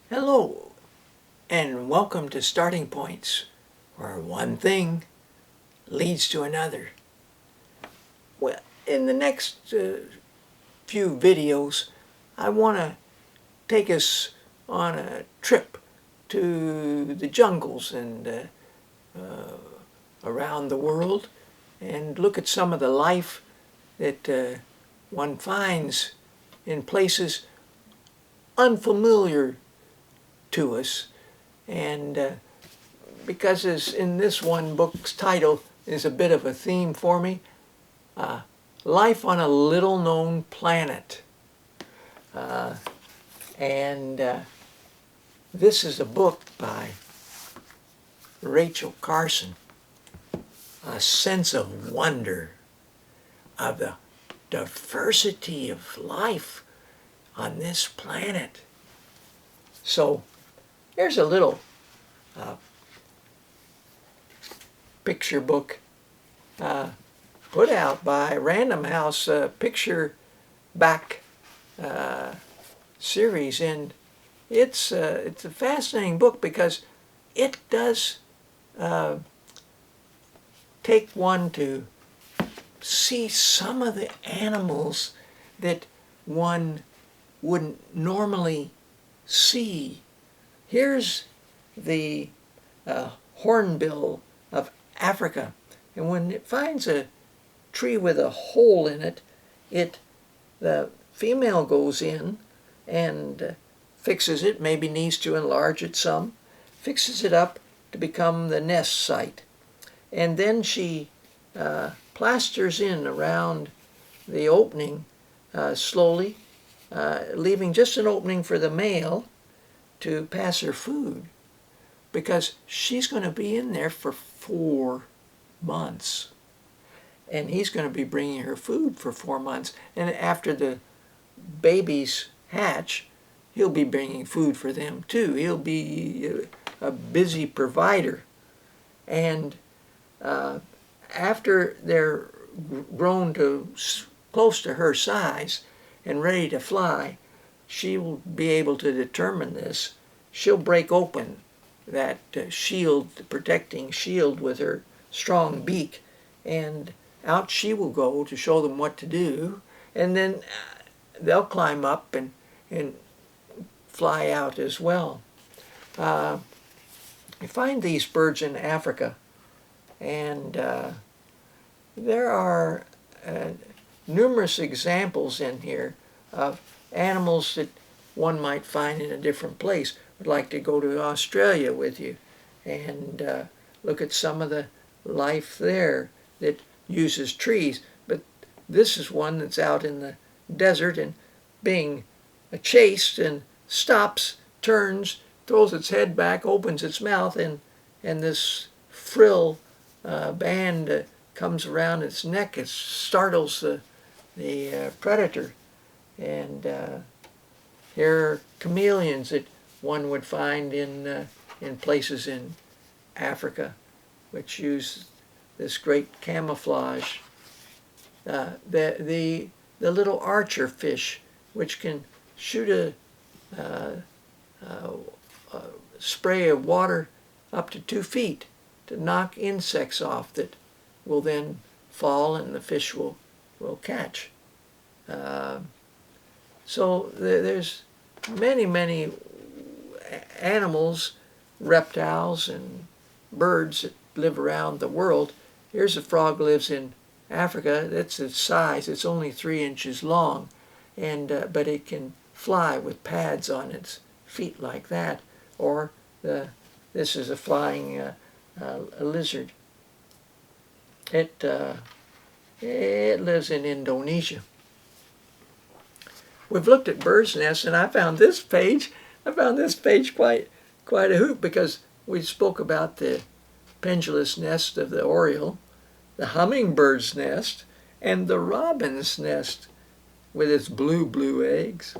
Hello, and welcome to Starting Points, where one thing leads to another. Well, in the next few videos, I want to take us on a trip to the jungles and around the world and look at some of the life that one finds in places unfamiliar to us, and because as in this one book's title is a bit of a theme for me, life on a little known planet. And this is a book by Rachel Carson, a sense of wonder of the diversity of life on this planet. So here's a little picture book put out by Random House Picture Back series, and it's a fascinating book because it does take one to see some of the animals that one wouldn't normally see. Here's the hornbill of Africa, and when it finds a tree with a hole in it, the female goes in and fixes it, maybe needs to enlarge it some, fixes it up to become the nest site, and then she plasters in around the opening slowly, leaving just an opening for the male to pass her food, because she's going to be in there for 4 months, and he's going to be bringing her food for 4 months, and after the babies hatch, he'll be bringing food for them too. He'll be a busy provider, and after they're grown to close to her size and ready to fly, she will be able to determine this. She'll break open that shield, the protecting shield, with her strong beak, and out she will go to show them what to do, and then they'll climb up and fly out as well. You find these birds in Africa, and there are numerous examples in here of animals that one might find in a different place. I'd like to go to Australia with you and look at some of the life there that uses trees. But this is one that's out in the desert and being chased and stops, turns, throws its head back, opens its mouth, and this frill band comes around its neck. It startles the predator. And here are chameleons that one would find in places in Africa, which use this great camouflage. The little archer fish, which can shoot a spray of water up to 2 feet to knock insects off that will then fall and the fish will catch. So there's many animals, reptiles, and birds that live around the world. Here's a frog lives in Africa. That's its size. It's only 3 inches long, and but it can fly with pads on its feet like that. Or this is a flying a lizard. It lives in Indonesia. We've looked at birds' nests, and I found this page quite a hoot, because we spoke about the pendulous nest of the oriole, the hummingbird's nest, and the robin's nest with its blue eggs.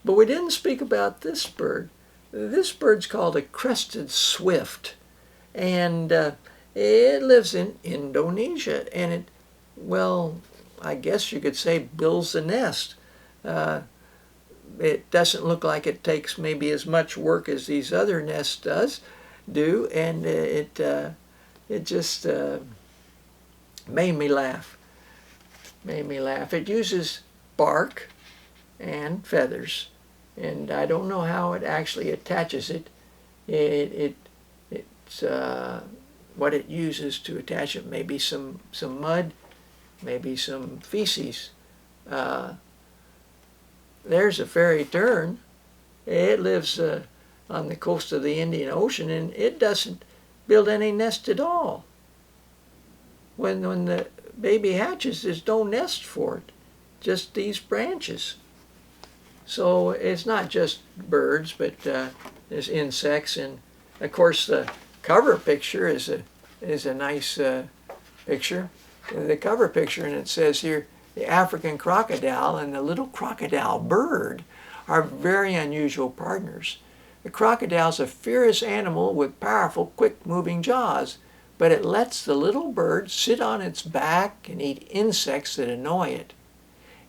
But we didn't speak about this bird. This bird's called a crested swift, and it lives in Indonesia, and it, well, I guess you could say, builds a nest. it doesn't look like it takes maybe as much work as these other nests do, and it just made me laugh. Made me laugh. It uses bark and feathers, and I don't know how it actually attaches it. It's what it uses to attach it. Maybe some mud, maybe some feces. There's a fairy tern. It lives on the coast of the Indian Ocean, and it doesn't build any nest at all. When the baby hatches, there's no nest for it, just these branches. So it's not just birds, but there's insects, and of course the cover picture is a nice picture. The cover picture, and it says here, the African crocodile and the little crocodile bird are very unusual partners. The crocodile is a fierce animal with powerful, quick-moving jaws, but it lets the little bird sit on its back and eat insects that annoy it.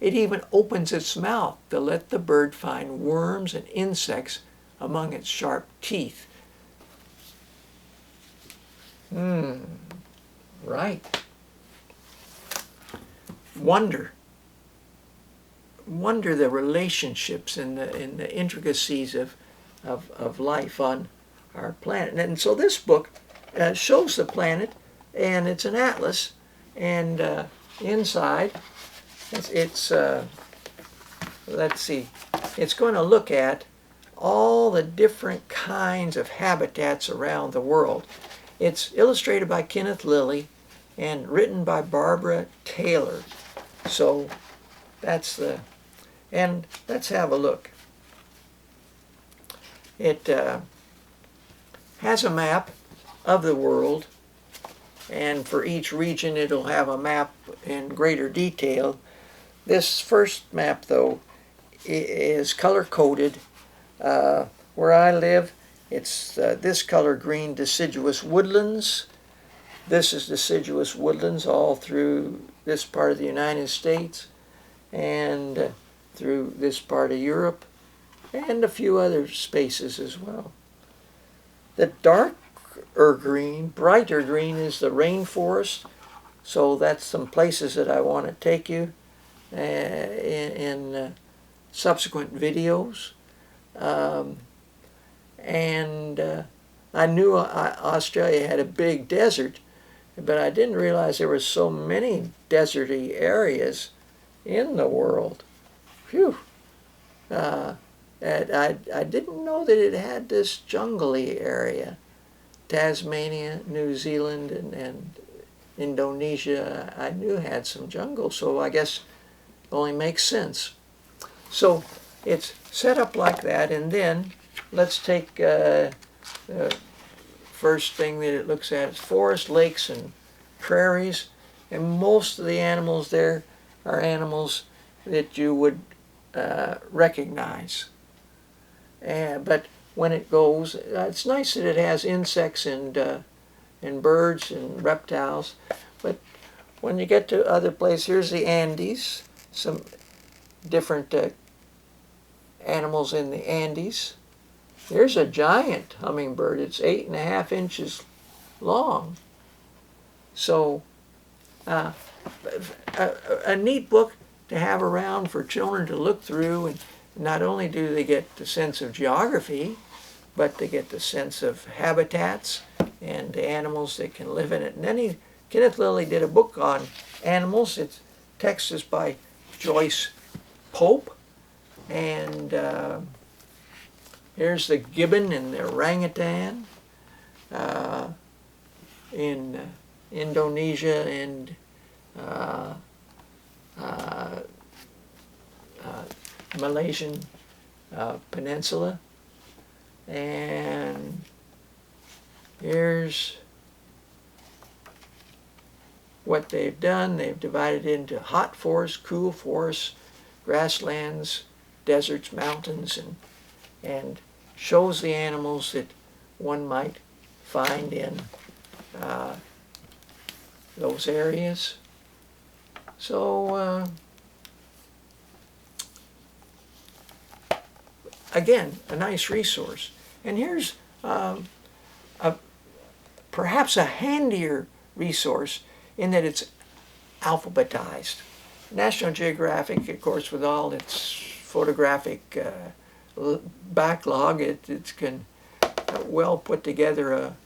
It even opens its mouth to let the bird find worms and insects among its sharp teeth. Right. Wonder the relationships and the intricacies of life on our planet. And so this book shows the planet, and it's an atlas, and inside it's let's see, it's going to look at all the different kinds of habitats around the world. It's illustrated by Kenneth Lilly and written by Barbara Taylor. So that's and let's have a look. It has a map of the world, and for each region it'll have a map in greater detail. This first map, though, is color-coded. Where I live, it's this color green, deciduous woodlands. This is deciduous woodlands all through this part of the United States and through this part of Europe and a few other spaces as well. The darker green, brighter green is the rainforest. So that's some places that I want to take you in subsequent videos. I knew Australia had a big desert, but I didn't realize there were so many deserty areas in the world. Phew. And I didn't know that it had this jungly area. Tasmania, New Zealand, and Indonesia, I knew had some jungle, so I guess it only makes sense. So it's set up like that, and then let's take first thing that it looks at is forest, lakes, and prairies, and most of the animals there are animals that you would recognize. But when it goes, it's nice that it has insects and birds and reptiles, but when you get to other places, here's the Andes, some different animals in the Andes. There's a giant hummingbird. It's 8.5 inches long. So a neat book to have around for children to look through, and not only do they get the sense of geography, but they get the sense of habitats and the animals that can live in it. And then Kenneth Lilly did a book on animals. Its text is by Joyce Pope, and here's the gibbon and the orangutan in Indonesia and Malaysian peninsula. And here's what they've done. They've divided into hot forests, cool forests, grasslands, deserts, mountains, and shows the animals that one might find in those areas. again, a nice resource. And here's perhaps a handier resource in that it's alphabetized. National Geographic, of course, with all its photographic backlog, it can well put together a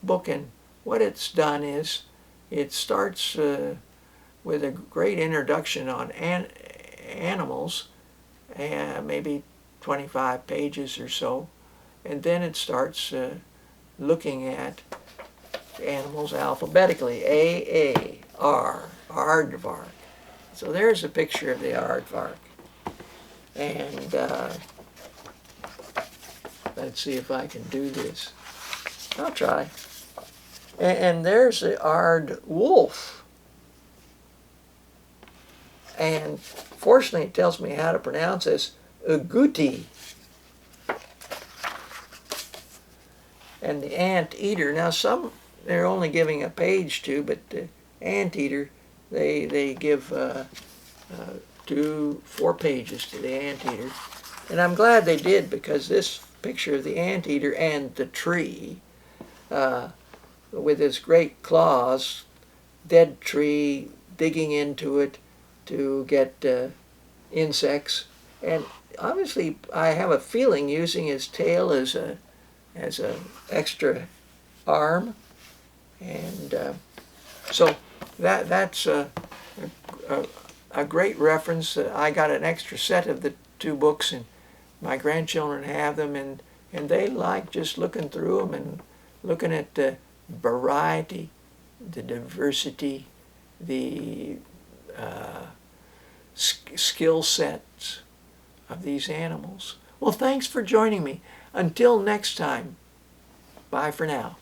book. And what it's done is it starts with a great introduction on animals, maybe 25 pages or so, and then it starts looking at animals alphabetically. A, R, aardvark. So there's a picture of the aardvark. And let's see if I can do this. I'll try. And there's the aardwolf. And fortunately it tells me how to pronounce this, agouti. And the anteater. Now some they're only giving a page to, but the anteater, they give 4 pages to the anteater. And I'm glad they did, because this picture of the anteater and the tree, with its great claws, dead tree, digging into it to get insects. And obviously I have a feeling using his tail as a extra arm. And so that's a great reference. I got an extra set of the 2 books, and my grandchildren have them, and they like just looking through them and looking at the variety, the diversity, the skill sets of these animals. Well, thanks for joining me. Until next time, bye for now.